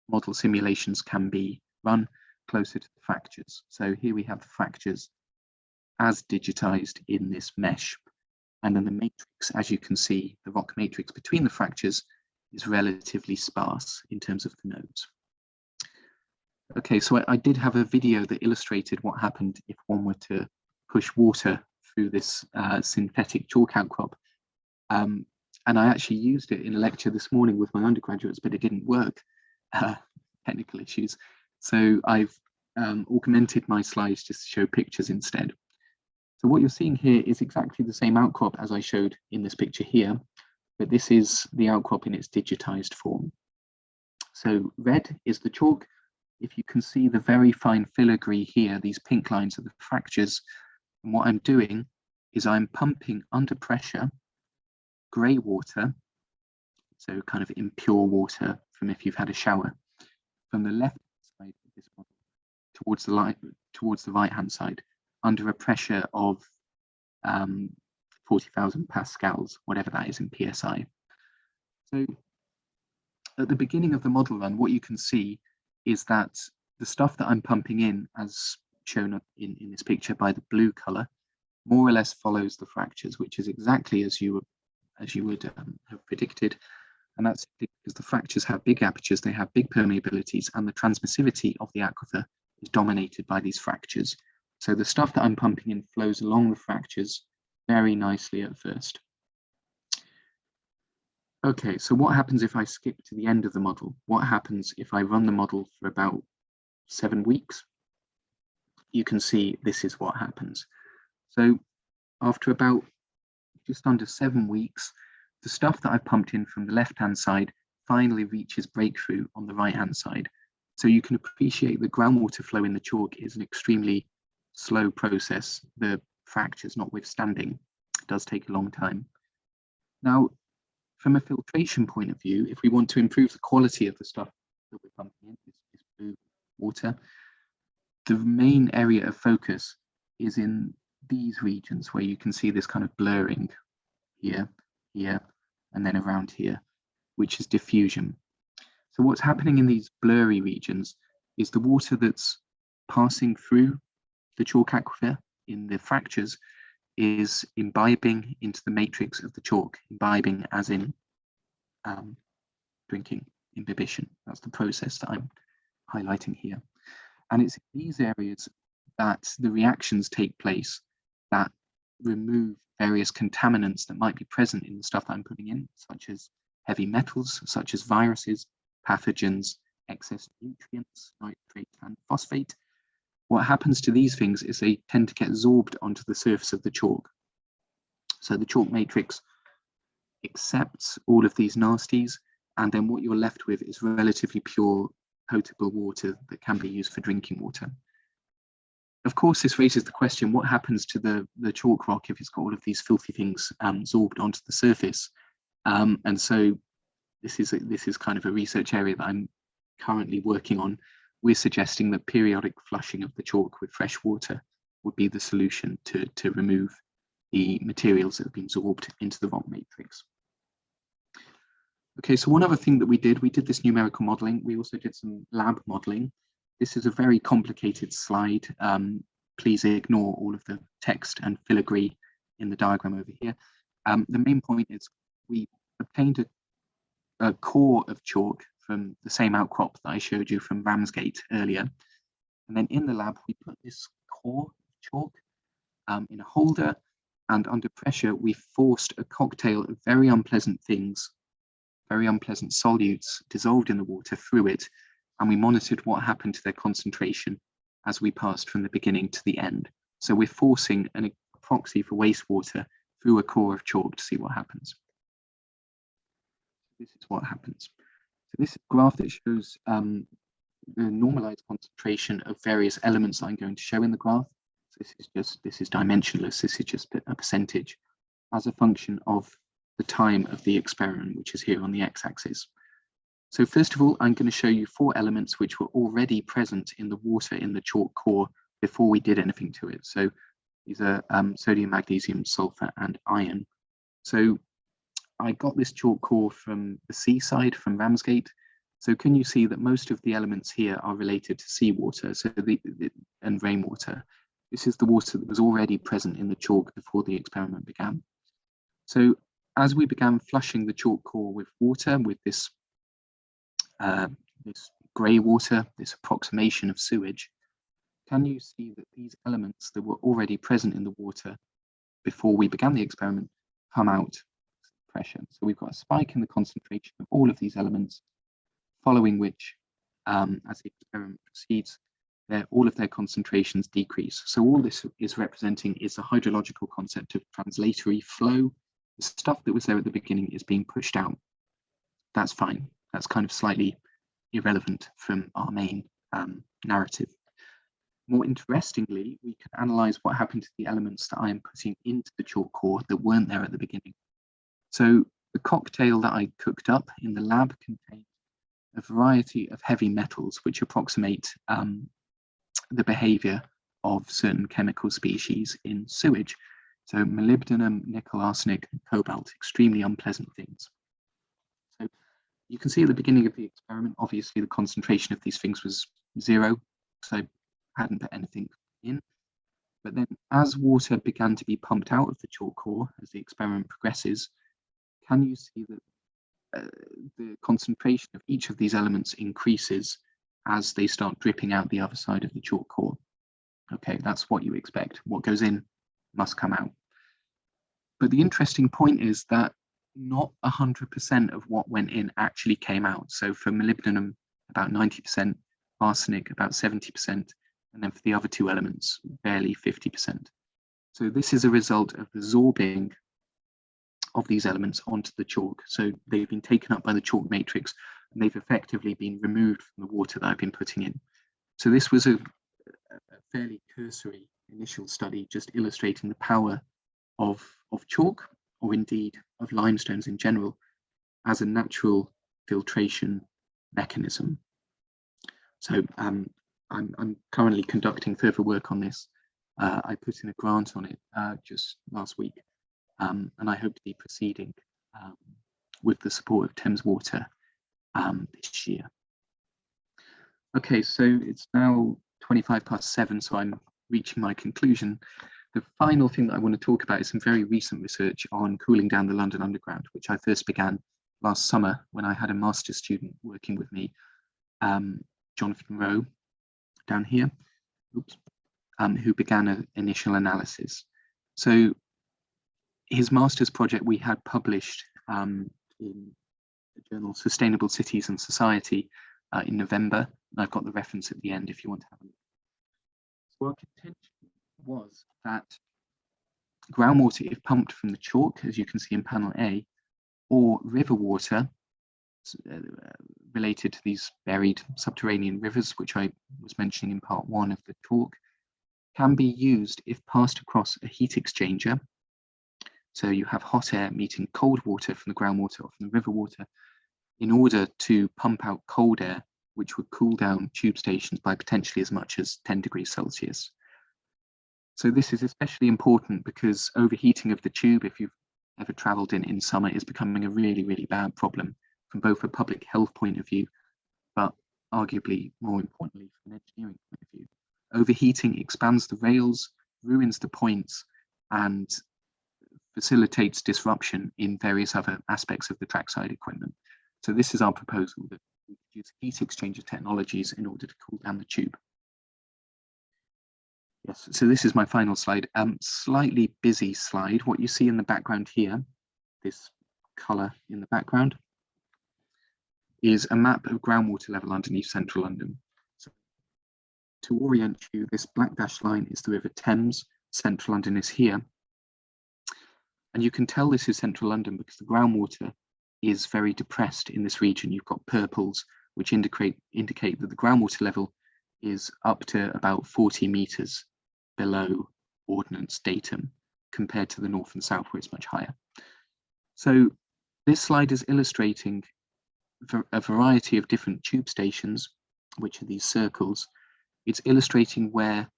model simulations can be run closer to the fractures. So here we have the fractures as digitized in this mesh. And then the matrix, as you can see, the rock matrix between the fractures is relatively sparse in terms of the nodes. Okay, so I did have a video that illustrated what happened if one were to push water through this synthetic chalk outcrop. And I actually used it in a lecture this morning with my undergraduates, but it didn't work, technical issues. So I've augmented my slides just to show pictures instead. So what you're seeing here is exactly the same outcrop as I showed in this picture here, but this is the outcrop in its digitized form. So red is the chalk. If you can see the very fine filigree here, these pink lines are the fractures. And what I'm doing is I'm pumping under pressure grey water, so kind of impure water from if you've had a shower, from the left side of this model towards the right hand side under a pressure of 40,000 pascals, whatever that is in PSI. So at the beginning of the model run, what you can see is that the stuff that I'm pumping in, as shown in this picture by the blue color, more or less follows the fractures, which is exactly as you would have predicted. And that's because the fractures have big apertures, they have big permeabilities, and the transmissivity of the aquifer is dominated by these fractures. So the stuff that I'm pumping in flows along the fractures very nicely at first. Okay, so what happens if I skip to the end of the model? What happens if I run the model for about 7 weeks? You can see this is what happens. So after about just under 7 weeks, the stuff that I pumped in from the left-hand side finally reaches breakthrough on the right-hand side. So you can appreciate the groundwater flow in the chalk is an extremely slow process. The fractures notwithstanding, it does take a long time. Now, from a filtration point of view, if we want to improve the quality of the stuff that we're pumping in, this blue water, the main area of focus is in these regions where you can see this kind of blurring here, here, and then around here, which is diffusion. So what's happening in these blurry regions is the water that's passing through the chalk aquifer in the fractures is imbibing into the matrix of the chalk, imbibing as in drinking, imbibition. That's the process that I'm highlighting here. And it's in these areas that the reactions take place that remove various contaminants that might be present in the stuff that I'm putting in, such as heavy metals, such as viruses, pathogens, excess nutrients, nitrate and phosphate. what happens to these things is they tend to get absorbed onto the surface of the chalk. So the chalk matrix accepts all of these nasties, and then what you're left with is relatively pure, potable water that can be used for drinking water. Of course, this raises the question, what happens to the chalk rock if it's got all of these filthy things absorbed onto the surface? And so this is kind of a research area that I'm currently working on. We're suggesting that periodic flushing of the chalk with fresh water would be the solution to remove the materials that have been absorbed into the rock matrix. Okay, so one other thing that we did this numerical modeling. We also did some lab modeling. This is a very complicated slide. Please ignore all of the text and filigree in the diagram over here. The main point is we obtained a core of chalk from the same outcrop that I showed you from Ramsgate earlier. And then in the lab, we put this core of chalk in a holder, and under pressure, we forced a cocktail of very unpleasant things, very unpleasant solutes dissolved in the water through it, and we monitored what happened to their concentration as we passed from the beginning to the end. So we're forcing a proxy for wastewater through a core of chalk to see what happens. This is what happens. So this is a graph that shows the normalized concentration of various elements I'm going to show in the graph. So this is dimensionless. This is just a percentage as a function of the time of the experiment, which is here on the x-axis. So first of all, I'm going to show you 4 elements which were already present in the water in the chalk core before we did anything to it. So these are sodium, magnesium, sulfur, and iron. So I got this chalk core from the seaside, from Ramsgate. So can you see that most of the elements here are related to seawater, and rainwater? This is the water that was already present in the chalk before the experiment began. So as we began flushing the chalk core with water, with this grey water, this approximation of sewage, can you see that these elements that were already present in the water before we began the experiment come out pressure? So we've got a spike in the concentration of all of these elements, following which, as the experiment proceeds, all of their concentrations decrease. So all this is representing is the hydrological concept of translatory flow. The stuff that was there at the beginning is being pushed out. That's fine. That's kind of slightly irrelevant from our main narrative. More interestingly, we can analyze what happened to the elements that I am putting into the chalk core that weren't there at the beginning. So the cocktail that I cooked up in the lab contained a variety of heavy metals which approximate the behavior of certain chemical species in sewage. So molybdenum, nickel, arsenic, and cobalt, extremely unpleasant things. So you can see at the beginning of the experiment, obviously the concentration of these things was 0, so I hadn't put anything in. But then as water began to be pumped out of the chalk core as the experiment progresses, can you see that the concentration of each of these elements increases as they start dripping out the other side of the chalk core? Okay, that's what you expect. What goes in must come out. But the interesting point is that not 100% of what went in actually came out. So for molybdenum, about 90%, arsenic, about 70%, and then for the other 2 elements, barely 50%. So this is a result of absorbing of these elements onto the chalk. So they've been taken up by the chalk matrix, and they've effectively been removed from the water that I've been putting in. So this was a fairly cursory initial study, just illustrating the power of chalk, or indeed of limestones in general, as a natural filtration mechanism. So I'm currently conducting further work on this. I put in a grant on it just last week, and I hope to be proceeding with the support of Thames Water this year. Okay, so it's now 7:25, so I'm reaching my conclusion. The final thing that I want to talk about is some very recent research on cooling down the London Underground, which I first began last summer when I had a master's student working with me, Jonathan Rowe, down here, who began an initial analysis. So his master's project we had published in the journal Sustainable Cities and Society in November. I've got the reference at the end if you want to have a look. So our contention was that groundwater, if pumped from the chalk, as you can see in panel A, or river water related to these buried subterranean rivers, which I was mentioning in part 1 of the talk, can be used if passed across a heat exchanger. So you have hot air meeting cold water from the groundwater or from the river water in order to pump out cold air, which would cool down tube stations by potentially as much as 10 degrees Celsius. So this is especially important because overheating of the tube, if you've ever travelled in summer, is becoming a really, really bad problem from both a public health point of view, but arguably more importantly from an engineering point of view. Overheating expands the rails, ruins the points, and facilitates disruption in various other aspects of the trackside equipment. So this is our proposal, that we use heat exchanger technologies in order to cool down the tube. Yes, so this is my final slide. Slightly busy slide. What you see in the background here, this colour in the background, is a map of groundwater level underneath central London. So to orient you, this black dashed line is the River Thames, central London is here. And you can tell this is central London because the groundwater is very depressed in this region. You've got purples, which indicate that the groundwater level is up to about 40 metres below ordnance datum compared to the north and south, where it's much higher. So this slide is illustrating a variety of different tube stations, which are these circles. It's illustrating where,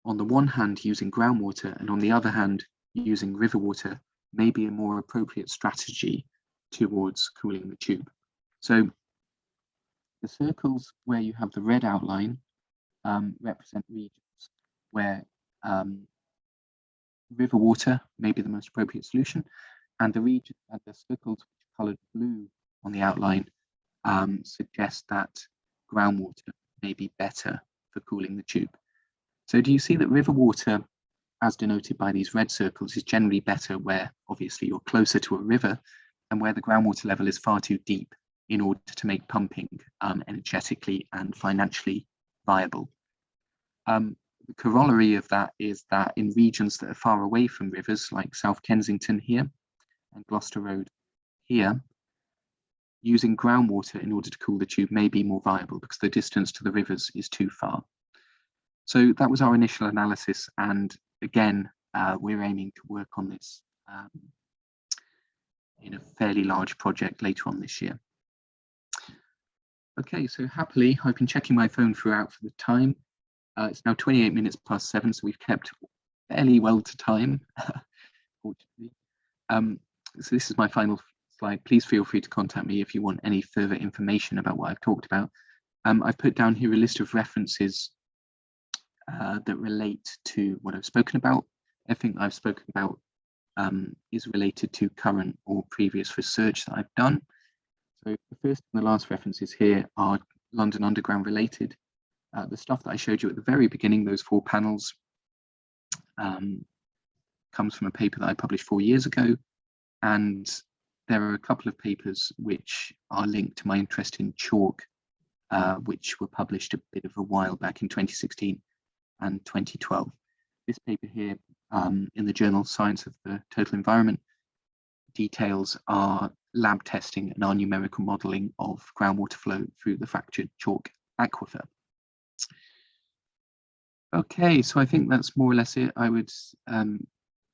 on the one hand, using groundwater, and on the other hand, using river water may be a more appropriate strategy towards cooling the tube. So the circles where you have the red outline represent regions where river water may be the most appropriate solution, and the region and the circles which are coloured blue on the outline suggest that groundwater may be better for cooling the tube. So do you see that river water, as denoted by these red circles, is generally better where obviously you're closer to a river and where the groundwater level is far too deep in order to make pumping energetically and financially viable. The corollary of that is that in regions that are far away from rivers, like South Kensington here and Gloucester Road here, using groundwater in order to cool the tube may be more viable because the distance to the rivers is too far. So that was our initial analysis, and again, we're aiming to work on this in a fairly large project later on this year. Okay, so happily, I've been checking my phone throughout for the time. It's now 28 minutes past 7, so we've kept fairly well to time, fortunately. So this is my final slide. Please feel free to contact me if you want any further information about what I've talked about. I've put down here a list of references that relate to what I've spoken about. Everything I've spoken about is related to current or previous research that I've done. So the first and the last references here are London Underground related. The stuff that I showed you at the very beginning, those 4 panels, comes from a paper that I published 4 years ago. And there are a couple of papers which are linked to my interest in chalk, which were published a bit of a while back in 2016 and 2012. This paper here in the journal Science of the Total Environment details our lab testing and our numerical modelling of groundwater flow through the fractured chalk aquifer. Okay, so I think that's more or less it. I would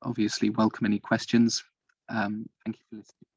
obviously welcome any questions. Thank you for listening.